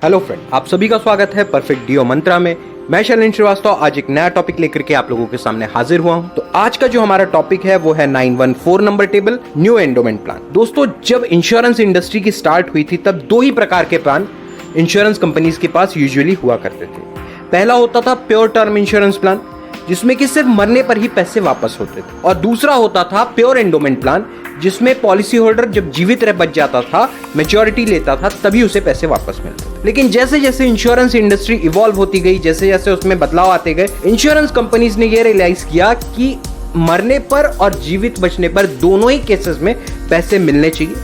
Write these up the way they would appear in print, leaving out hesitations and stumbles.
Hello friend, आप सभी का स्वागत है परफेक्ट डीओ मंत्रा में। मैं शैलेंद्र श्रीवास्तव आज एक नया टॉपिक लेकर के आप लोगों के सामने हाजिर हुआ हूं। तो आज का जो हमारा टॉपिक है वो है 914 number table, new endowment plan. दोस्तों, जब इंश्योरेंस इंडस्ट्री की स्टार्ट हुई थी तब दो ही प्रकार के प्लान इंश्योरेंस कंपनीज के पास यूजुअली हुआ करते थे। पहला होता था प्योर टर्म इंश्योरेंस प्लान, जिसमें कि सिर्फ मरने पर ही पैसे वापस होते थे, और दूसरा होता था प्योर एंडोमेंट प्लान, जिसमें पॉलिसी होल्डर जब जीवित रह बच जाता था, मैच्योरिटी लेता था, तभी उसे पैसे वापस मिलते थे। लेकिन जैसे जैसे इंश्योरेंस इंडस्ट्री इवॉल्व होती गई, जैसे जैसे उसमें बदलाव आते गए, इंश्योरेंस कंपनीज ने ये रियलाइज किया कि मरने पर और जीवित बचने पर दोनों ही केसेस में पैसे मिलने चाहिए,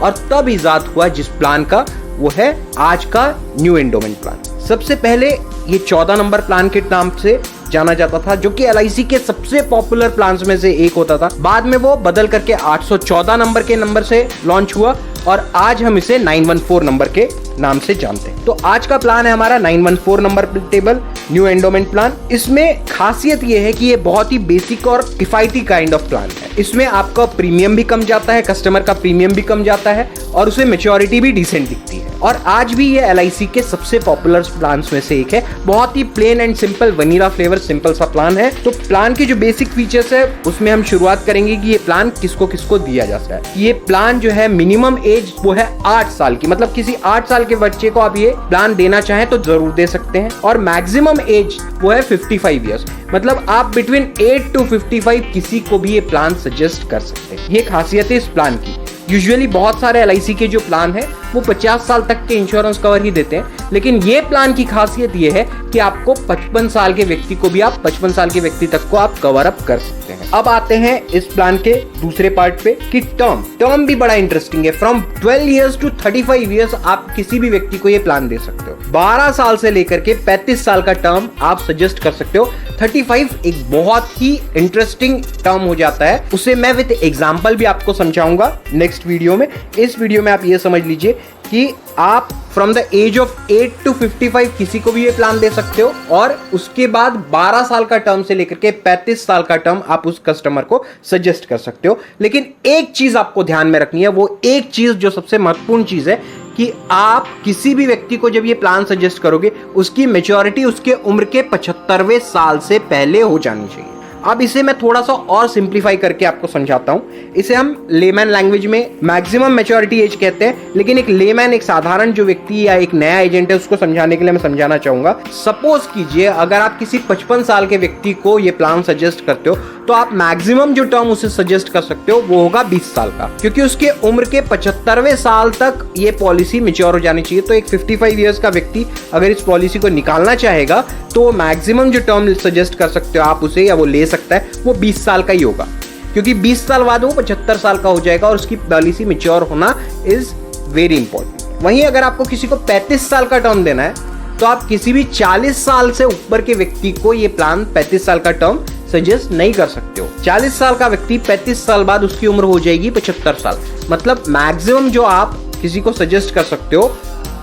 और तब इजाद हुआ जिस प्लान का, वो है आज का न्यू एंडोमेंट प्लान। सबसे पहले ये 14 नंबर प्लान के नाम से जाना जाता था, जो कि एलआईसी के सबसे पॉपुलर प्लान्स में से एक होता था। बाद में वो बदल करके 814 नंबर के नंबर से लॉन्च हुआ, और आज हम इसे 914 नंबर के नाम से जानते हैं। तो आज का प्लान है हमारा 914 number table new endowment plan. इसमें खासियत ये है कि ये बहुत ही बेसिक और किफायती काइंड ऑफ प्लान है। इसमें आपका प्रीमियम भी कम जाता है, कस्टमर का प्रीमियम भी कम जाता है, और उसे मैच्योरिटी भी डिसेंट दिखती है। और आज भी ये एलआईसी के सबसे पॉपुलर प्लान्स में से एक है। बहुत ही plain and simple vanilla flavour simple सा प्लान है। तो प्लान के जो बेसिक फीचर्स है उसमें हम शुरुआत करेंगे कि ये प्लान किसको किसको दिया जाता है। ये प्लान जो है मिनिमम एज वो है 8 साल की, मतलब किसी 8 साल के बच्चे को आप ये प्लान देना चाहें तो जरूर दे सकते हैं। और मैक्सिमम एज वो है 55 ईयर्स, मतलब आप बिटवीन 8 to 55 किसी को भी ये प्लान सजेस्ट कर सकते हैं। ये खासियत है इस प्लान की। यूजुअली बहुत सारे एलआईसी के जो प्लान है वो 50 साल तक के इंश्योरेंस कवर ही देते हैं, लेकिन ये प्लान की खासियत ये है कि आपको 55 साल के व्यक्ति को भी, आप 55 साल के व्यक्ति तक को आप कवर अप कर सकते हैं। अब आते हैं इस प्लान के दूसरे पार्ट पे कि टर्म भी बड़ा इंटरेस्टिंग है। फ्रॉम 12 ईयर्स टू 35 ईयर्स आप किसी भी व्यक्ति को ये प्लान दे सकते हो। 12 साल से लेकर के 35 साल का टर्म आप सजेस्ट कर सकते हो। 35 एक बहुत ही इंटरेस्टिंग टर्म हो जाता है, उसे मैं विद एग्जांपल भी आपको समझाऊंगा नेक्स्ट वीडियो में। इस वीडियो में आप ये समझ लीजिए कि आप from the age of 8 to 55 किसी को भी ये प्लान दे सकते हो, और उसके बाद 12 साल का टर्म से लेकर के 35 साल का टर्म आप उस कस्टमर को सजेस्ट कर सकते हो। लेकिन एक चीज आपको ध्यान में रखनी है, वो एक चीज जो सबसे महत्वपूर्ण चीज है कि आप किसी भी व्यक्ति को जब ये प्लान सजेस्ट करोगे, उसकी मैच्योरिटी उसके उम्र के 75वें साल से पहले हो जानी चाहिए। अब इसे मैं थोड़ा सा और सिंप्लीफाई करके आपको समझाता हूं। इसे हम लेमैन लैंग्वेज में मैक्सिमम मैच्योरिटी एज कहते हैं, लेकिन एक लेमैन, एक साधारण जो व्यक्ति या एक नया एजेंट है, उसको समझाने के लिए मैं समझाना चाहूंगा। सपोज कीजिए अगर आप किसी 55 साल के व्यक्ति को ये प्लान सजेस्ट करते हो, तो आप मैक्सिमम जो टर्म उसे सजेस्ट कर सकते हो वो होगा 20 साल का, क्योंकि उसके उम्र के 75वें साल तक ये पॉलिसी मैच्योर हो जानी चाहिए। तो एक 55 ईयर्स का व्यक्ति अगर इस पॉलिसी को निकालना चाहेगा तो मैक्सिमम जो टर्म सजेस्ट कर सकते हो आप उसे, या वो ले सकता है, वो 20 साल का ही होगा, क्योंकि 20 साल बाद वो 75 साल का हो जाएगा, और उसकी पॉलिसी मैच्योर होना इज वेरी इंपॉर्टेंट। वहीं अगर आपको किसी को 35 साल का टर्म देना है, तो आप किसी भी 40 साल से ऊपर के व्यक्ति को ये प्लान 35 साल का टर्म सजेस्ट नहीं कर सकते हो। 40 साल का व्यक्ति 35 साल बाद उसकी उम्र हो जाएगी 75 साल, मतलब मैक्सिमम जो आप किसी को सजेस्ट कर सकते हो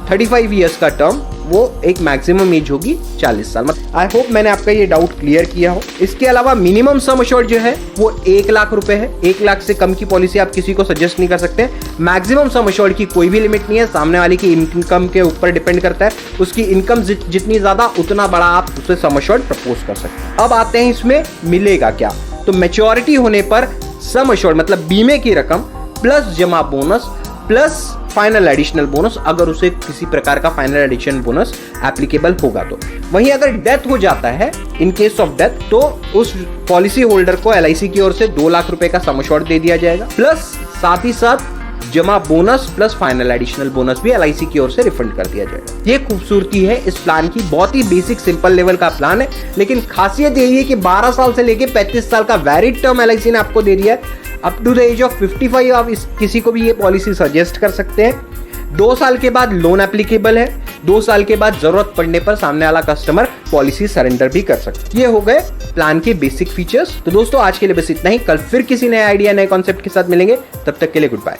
35 ईयर्स का टर्म, वो एक मैक्सिमम एज होगी 40 साल। आई होप मैंने आपका ये डाउट क्लियर किया हो। इसके अलावा मिनिमम सम अश्योर्ड जो है वो 1 लाख रुपए है। 1 लाख से कम की पॉलिसी आप किसी को सजेस्ट नहीं कर सकते। मैक्सिमम सम अश्योर्ड की कोई भी लिमिट नहीं है, सामने वाले की इनकम के ऊपर डिपेंड करता है। उसकी इनकम जितनी ज्यादा उतना बड़ा आप उसे सम अश्योर्ड प्रपोज कर सकते हैं। अब आते हैं इसमें मिलेगा क्या। तो मैच्योरिटी होने पर सम अश्योर्ड मतलब बीमे की रकम प्लस जमा bonus plus final additional bonus, अगर उसे किसी प्रकार का फाइनल एडिशनल बोनस एप्लीकेबल होगा तो। वहीं अगर डेथ हो जाता है, इन केस ऑफ डेथ, तो उस पॉलिसी होल्डर को एलआईसी की ओर से 2 लाख रुपए का सम अश्योर्ड दे दिया जाएगा, प्लस साथ ही साथ जमा bonus plus final additional bonus भी एलआईसी की ओर से रिफंड कर दिया जाएगा। ये खूबसूरती है इस प्लान की। बहुत ही बेसिक सिंपल लेवल का प्लान है, लेकिन खासियत यही है कि 12 साल से लेके 35 साल का वैलिड टर्म एलआईसी ने आपको दे दिया है। Up to the age of 55 आप किसी को भी ये पॉलिसी सजेस्ट कर सकते हैं। 2 साल के बाद लोन एप्लीकेबल है। 2 साल के बाद जरूरत पड़ने पर सामने वाला कस्टमर पॉलिसी सरेंडर भी कर सकता है। ये हो गए प्लान के बेसिक फीचर्स। तो दोस्तों आज के लिए बस इतना ही। कल फिर किसी नए आइडिया, नए कॉन्सेप्ट के साथ मिलेंगे। तब तक के लिए गुड बाय।